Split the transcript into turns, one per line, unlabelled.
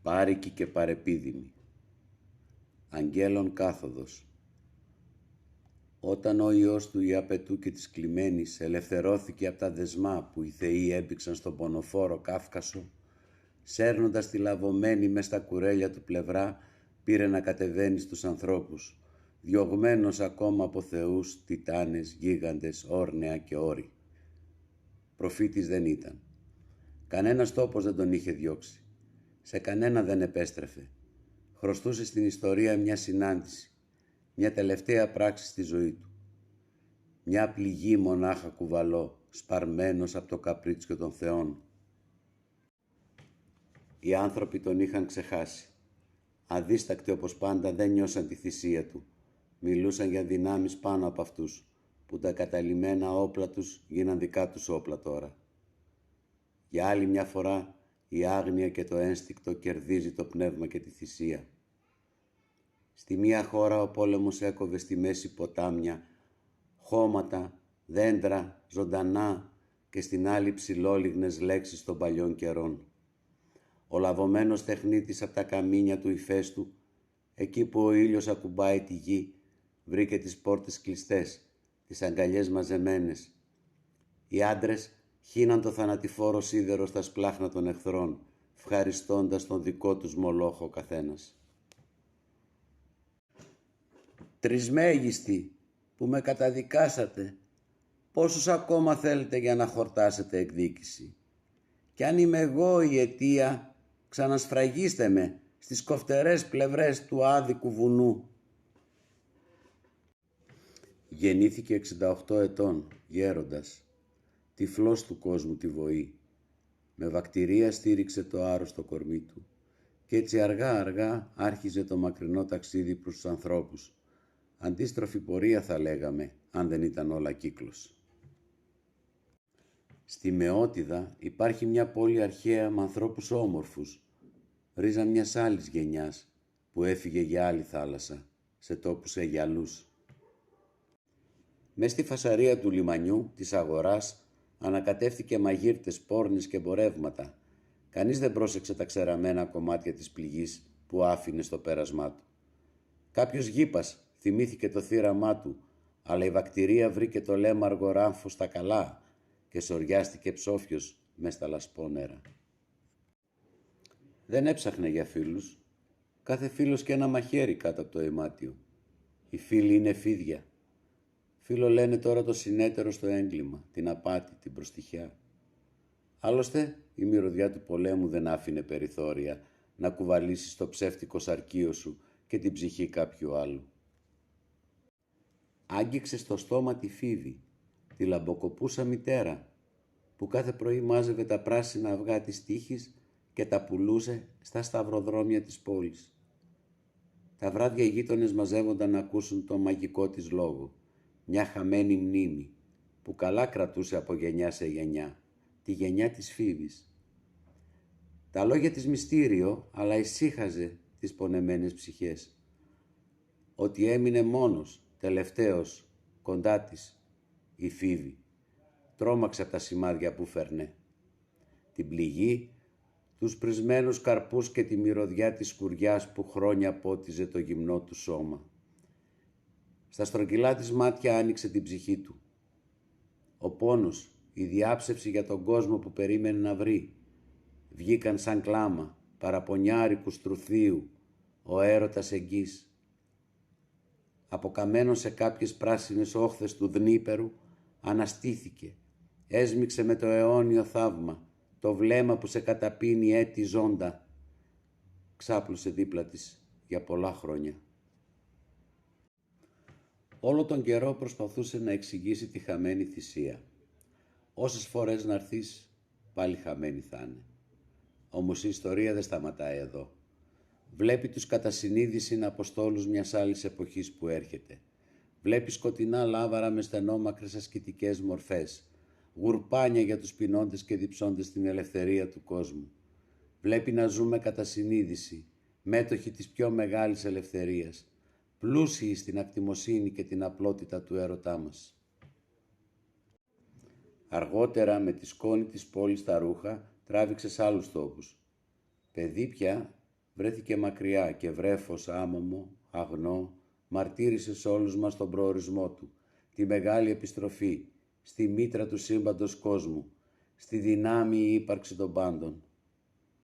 Πάρικη και παρεπίδημη. Αγγέλων κάθοδος. Όταν ο Υιός του Ιαπετού και της Κλιμένης ελευθερώθηκε από τα δεσμά που οι θεοί έμπηξαν στον πονοφόρο Κάφκασο, σέρνοντας τη λαβωμένη μες στα κουρέλια του πλευρά, πήρε να κατεβαίνει στους ανθρώπους, διωγμένος ακόμα από θεούς, τιτάνες, γίγαντες, όρνεα και όροι. Προφήτης δεν ήταν. Κανένας τόπος δεν τον είχε διώξει. Σε κανένα δεν επέστρεφε. Χρωστούσε στην ιστορία μια συνάντηση, μια τελευταία πράξη στη ζωή του. Μια πληγή μονάχα κουβαλό, σπαρμένος από το καπρίτσιο των θεών. Οι άνθρωποι τον είχαν ξεχάσει. Αδίστακτοι όπως πάντα δεν νιώσαν τη θυσία του. Μιλούσαν για δυνάμεις πάνω από αυτούς, που τα καταλημμένα όπλα τους γίναν δικά τους όπλα τώρα. Για άλλη μια φορά η άγνοια και το ένστικτο κερδίζει το πνεύμα και τη θυσία. Στη μία χώρα ο πόλεμος έκοβε στη μέση ποτάμια, χώματα, δέντρα, ζωντανά και στην άλλη ψηλόλιγνες λέξεις των παλιών καιρών. Ο λαβωμένος τεχνίτης από τα καμίνια του ηφαίστου, εκεί που ο ήλιος ακουμπάει τη γη, βρήκε τις πόρτες κλειστές, τις αγκαλιές μαζεμένες. Οι άντρες χύναν το θανατηφόρο σίδερο στα σπλάχνα των εχθρών, ευχαριστώντας τον δικό τους μολόχο καθένας. «Τρισμέγιστοι που με καταδικάσατε, πόσους ακόμα θέλετε για να χορτάσετε εκδίκηση? Κι αν είμαι εγώ η αιτία, ξανασφραγίστε με στις κοφτερές πλευρές του άδικου βουνού». Γεννήθηκε 68 ετών, γέροντας, τυφλός του κόσμου τη βοή. Με βακτηρία στήριξε το άρρωστο κορμί του και έτσι αργά άρχιζε το μακρινό ταξίδι προς τους ανθρώπους. Αντίστροφη πορεία θα λέγαμε, αν δεν ήταν όλα κύκλος. Στη Μεότιδα υπάρχει μια πόλη αρχαία με ανθρώπους όμορφους, ρίζα μιας άλλης γενιάς που έφυγε για άλλη θάλασσα, σε τόπους αιγιαλούς. Μες στη φασαρία του λιμανιού, της αγοράς, ανακατεύθηκε μαγείρτες, πόρνες και εμπορεύματα. Κανείς δεν πρόσεξε τα ξεραμένα κομμάτια της πληγής που άφηνε στο πέρασμά του. Κάποιος γήπας θυμήθηκε το θύραμά του, αλλά η βακτηρία βρήκε το λέμαργο ράμφο στα καλά και σοριάστηκε ψόφιος μες στα λασπόνερα. Δεν έψαχνε για φίλους. Κάθε φίλος και ένα μαχαίρι κάτω από το αιμάτιο. Οι φίλοι είναι φίδια. Φίλο λένε τώρα το συνέτερο στο έγκλημα, την απάτη, την προστιχιά. Άλλωστε, η μυρωδιά του πολέμου δεν άφηνε περιθώρια να κουβαλήσεις το ψεύτικο σαρκείο σου και την ψυχή κάποιου άλλου. Άγγιξε στο στόμα τη Φίβη, τη λαμποκοπούσα μητέρα, που κάθε πρωί μάζευε τα πράσινα αυγά της τύχης και τα πουλούσε στα σταυροδρόμια της πόλης. Τα βράδια οι γείτονες μαζεύονταν να ακούσουν το μαγικό της λόγο, μια χαμένη μνήμη που καλά κρατούσε από γενιά σε γενιά, τη γενιά της Φίβης. Τα λόγια της μυστήριο, αλλά ησύχαζε τις πονεμένες ψυχές. Ότι έμεινε μόνος, τελευταίος, κοντά της, η Φίβη. Τρόμαξε από τα σημάδια που φέρνε. Την πληγή, τους πρισμένους καρπούς και τη μυρωδιά της σκουριάς που χρόνια πότιζε το γυμνό του σώμα. Στα στρογγυλά της μάτια άνοιξε την ψυχή του. Ο πόνος, η διάψευση για τον κόσμο που περίμενε να βρει, βγήκαν σαν κλάμα, παραπονιάρικου στρουθίου, ο έρωτας εγγύς. Αποκαμένος σε κάποιες πράσινες όχθες του Δνήπερου, αναστήθηκε, έσμιξε με το αιώνιο θαύμα, το βλέμμα που σε καταπίνει έτη ζώντα. Ξάπλωσε δίπλα της για πολλά χρόνια. Όλο τον καιρό προσπαθούσε να εξηγήσει τη χαμένη θυσία. Όσες φορές να έρθεις, πάλι χαμένη θα είναι. Όμως η ιστορία δεν σταματάει εδώ. Βλέπει τους κατά συνείδηση αποστόλους μιας άλλης εποχής που έρχεται. Βλέπει σκοτεινά λάβαρα με στενόμακρες ασκητικές μορφές, γουρπάνια για τους πεινώντες και διψώντες στην ελευθερία του κόσμου. Βλέπει να ζούμε κατά συνείδηση, μέτοχοι της πιο μεγάλης ελευθερίας, πλούσιοι στην ακτιμοσύνη και την απλότητα του έρωτά μας. Αργότερα με τη σκόνη της πόλης στα ρούχα τράβηξε σ' άλλους τόπους. Παιδί πια, βρέθηκε μακριά και βρέφος άμωμο, αγνό, μαρτύρησε σε όλους μας τον προορισμό του, τη μεγάλη επιστροφή, στη μήτρα του σύμπαντος κόσμου, στη δυνάμει ύπαρξη των πάντων.